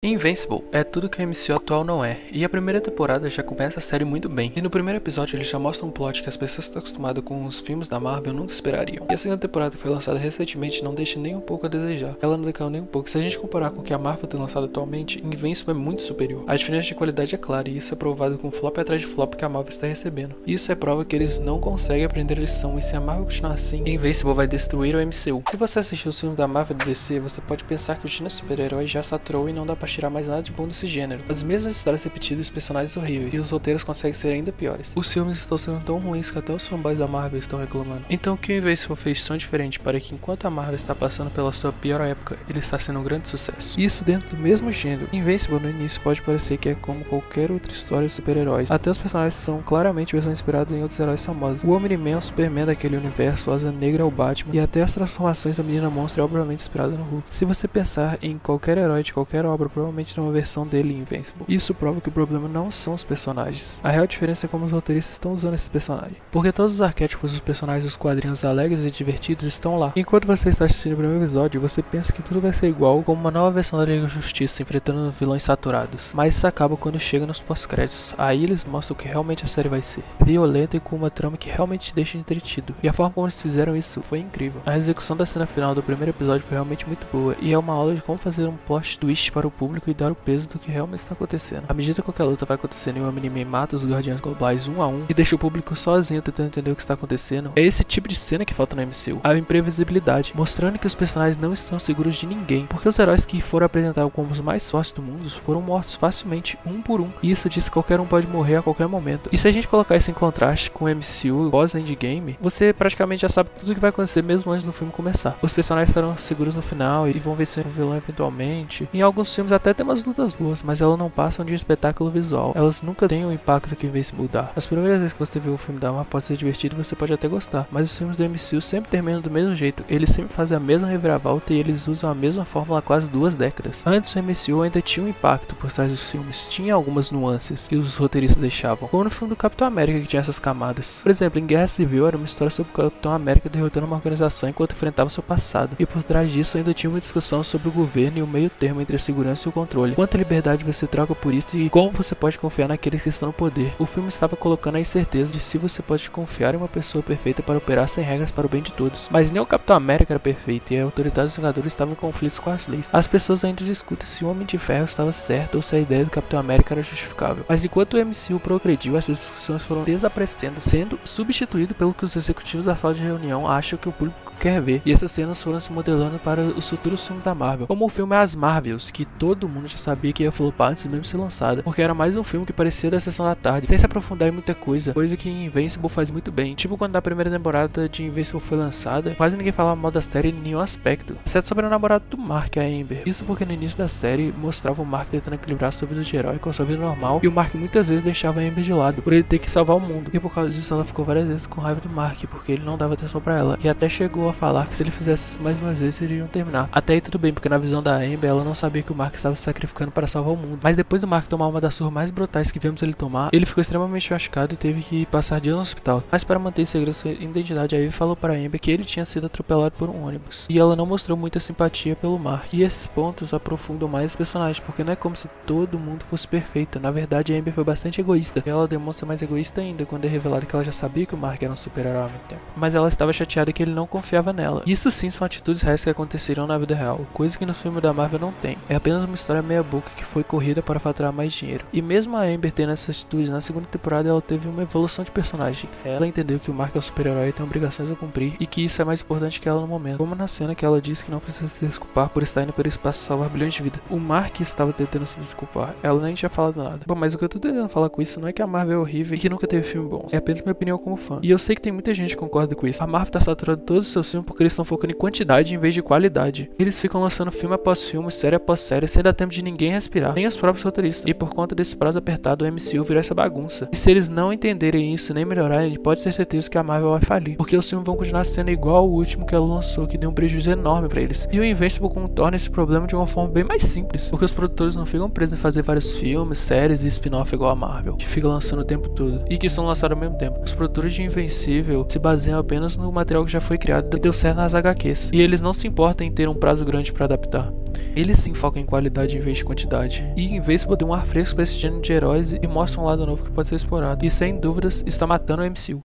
Invincible é tudo que a MCU atual não é, e a primeira temporada já começa a série muito bem. E no primeiro episódio eles já mostram um plot que as pessoas que estão acostumadas com os filmes da Marvel nunca esperariam. E a segunda temporada que foi lançada recentemente não deixa nem um pouco a desejar. Ela não decaiu nem um pouco. Se a gente comparar com o que a Marvel tem lançado atualmente, Invincible é muito superior. A diferença de qualidade é clara, e isso é provado com flop atrás de flop que a Marvel está recebendo. Isso é prova que eles não conseguem aprender a lição, e se a Marvel continuar assim, Invincible vai destruir o MCU. Se você assistiu os filmes da Marvel e DC, você pode pensar que o gênero super-herói já saturou e não dá pra tirar mais nada de bom desse gênero. As mesmas histórias repetidas e os personagens horríveis, e os roteiros conseguem ser ainda piores. Os filmes estão sendo tão ruins que até os fanboys da Marvel estão reclamando. Então o que o Invincible fez tão diferente para que enquanto a Marvel está passando pela sua pior época, ele está sendo um grande sucesso. Isso dentro do mesmo gênero. Invincible no início pode parecer que é como qualquer outra história de super-heróis. Até os personagens são claramente versões inspiradas em outros heróis famosos. O Homem-Man é o Superman daquele universo, o Asa Negra é o Batman, e até as transformações da Menina Monstro é obviamente inspirada no Hulk. Se você pensar em qualquer herói de qualquer obra, provavelmente tem uma versão dele em Invincible. Isso prova que o problema não são os personagens. A real diferença é como os roteiristas estão usando esses personagens. Porque todos os arquétipos dos personagens dos quadrinhos alegres e divertidos estão lá. Enquanto você está assistindo o primeiro episódio, você pensa que tudo vai ser igual, como uma nova versão da Liga da Justiça, enfrentando vilões saturados. Mas isso acaba quando chega nos pós-créditos. Aí eles mostram o que realmente a série vai ser. Violenta e com uma trama que realmente te deixa entretido. E a forma como eles fizeram isso foi incrível. A execução da cena final do primeiro episódio foi realmente muito boa. E é uma aula de como fazer um plot twist para o público e dar o peso do que realmente está acontecendo. À medida que a luta vai acontecendo e o Homem-Man mata os Guardiões Globais um a um e deixa o público sozinho tentando entender o que está acontecendo, é esse tipo de cena que falta no MCU. A imprevisibilidade, mostrando que os personagens não estão seguros de ninguém, porque os heróis que foram apresentados como os mais fortes do mundo foram mortos facilmente, um por um, e isso diz que qualquer um pode morrer a qualquer momento. E se a gente colocar isso em contraste com o MCU pós-Endgame, você praticamente já sabe tudo o que vai acontecer mesmo antes do filme começar. Os personagens estarão seguros no final e vão vencer o vilão eventualmente. Em alguns filmes até tem umas lutas boas, mas elas não passam de um espetáculo visual. Elas nunca têm o impacto que o Invincible dá. As primeiras vezes que você vê o filme da Marvel pode ser divertido e você pode até gostar, mas os filmes do MCU sempre terminam do mesmo jeito. Eles sempre fazem a mesma reviravolta e eles usam a mesma fórmula há quase 2 décadas. Antes o MCU ainda tinha um impacto por trás dos filmes, tinha algumas nuances que os roteiristas deixavam, como no filme do Capitão América que tinha essas camadas. Por exemplo, em Guerra Civil era uma história sobre o Capitão América derrotando uma organização enquanto enfrentava seu passado, e por trás disso ainda tinha uma discussão sobre o governo e o meio termo entre a segurança e o controle. Quanta liberdade você troca por isso e como você pode confiar naqueles que estão no poder. O filme estava colocando a incerteza de se você pode confiar em uma pessoa perfeita para operar sem regras para o bem de todos. Mas nem o Capitão América era perfeito e a autoridade dos Vingadores estava em conflitos com as leis. As pessoas ainda discutem se o Homem de Ferro estava certo ou se a ideia do Capitão América era justificável. Mas enquanto o MCU progrediu, essas discussões foram desaparecendo, sendo substituído pelo que os executivos da sala de reunião acham que o público quer ver, e essas cenas foram se modelando para os futuros filmes da Marvel, como o filme As Marvels, que todo mundo já sabia que ia flopar antes mesmo de ser lançado, porque era mais um filme que parecia da sessão da tarde, sem se aprofundar em muita coisa que Invincible faz muito bem. Tipo quando a primeira temporada de Invincible foi lançada, quase ninguém falava mal da série em nenhum aspecto, exceto sobre o namorado do Mark, a Amber. Isso porque no início da série mostrava o Mark tentando equilibrar sua vida de herói com a sua vida normal, e o Mark muitas vezes deixava a Amber de lado, por ele ter que salvar o mundo, e por causa disso ela ficou várias vezes com raiva do Mark, porque ele não dava atenção pra ela, e até chegou a falar que se ele fizesse isso mais uma vez, eles iriam terminar. Até aí tudo bem, porque na visão da Amber, ela não sabia que o Mark estava se sacrificando para salvar o mundo. Mas depois do Mark tomar uma das surras mais brutais que vemos ele tomar, ele ficou extremamente machucado e teve que passar dias no hospital. Mas para manter em segredo sua identidade, a Ivy falou para Amber que ele tinha sido atropelado por um ônibus. E ela não mostrou muita simpatia pelo Mark. E esses pontos aprofundam mais os personagens, porque não é como se todo mundo fosse perfeito. Na verdade, a Amber foi bastante egoísta. E ela demonstra mais egoísta ainda quando é revelado que ela já sabia que o Mark era um super-herói ao mesmo tempo. Mas ela estava chateada que ele não confiava nela. Isso sim são atitudes reais que aconteceram na vida real, coisa que no filme da Marvel não tem. É apenas uma história meia boca que foi corrida para faturar mais dinheiro. E mesmo a Amber tendo essas atitudes, na segunda temporada ela teve uma evolução de personagem. Ela entendeu que o Mark é o super-herói e tem obrigações a cumprir, e que isso é mais importante que ela no momento. Como na cena que ela diz que não precisa se desculpar por estar indo pelo espaço salvar bilhões de vidas. O Mark estava tentando se desculpar, ela nem tinha falado nada. Bom, mas o que eu tô tentando falar com isso não é que a Marvel é horrível e que nunca teve filme bom. É apenas minha opinião como fã. E eu sei que tem muita gente que concorda com isso. A Marvel tá saturando todos os seus filmes porque eles estão focando em quantidade em vez de qualidade. Eles ficam lançando filme após filme, série após série, sem dar tempo de ninguém respirar, nem os próprios roteiristas. E por conta desse prazo apertado, o MCU virou essa bagunça. E se eles não entenderem isso nem melhorarem, pode ter certeza que a Marvel vai falir, porque os filmes vão continuar sendo igual ao último que ela lançou, que deu um prejuízo enorme pra eles. E o Invincible contorna esse problema de uma forma bem mais simples, porque os produtores não ficam presos em fazer vários filmes, séries e spin-off igual a Marvel, que fica lançando o tempo todo, e que são lançados ao mesmo tempo. Os produtores de Invincible se baseiam apenas no material que já foi criado e deu certo nas HQs, e eles não se importam em ter um prazo grande para adaptar. Eles sim focam em qualidade em vez de quantidade. E em vez de poder um ar fresco para esse gênero de heróis e mostram um lado novo que pode ser explorado. E sem dúvidas está matando o MCU.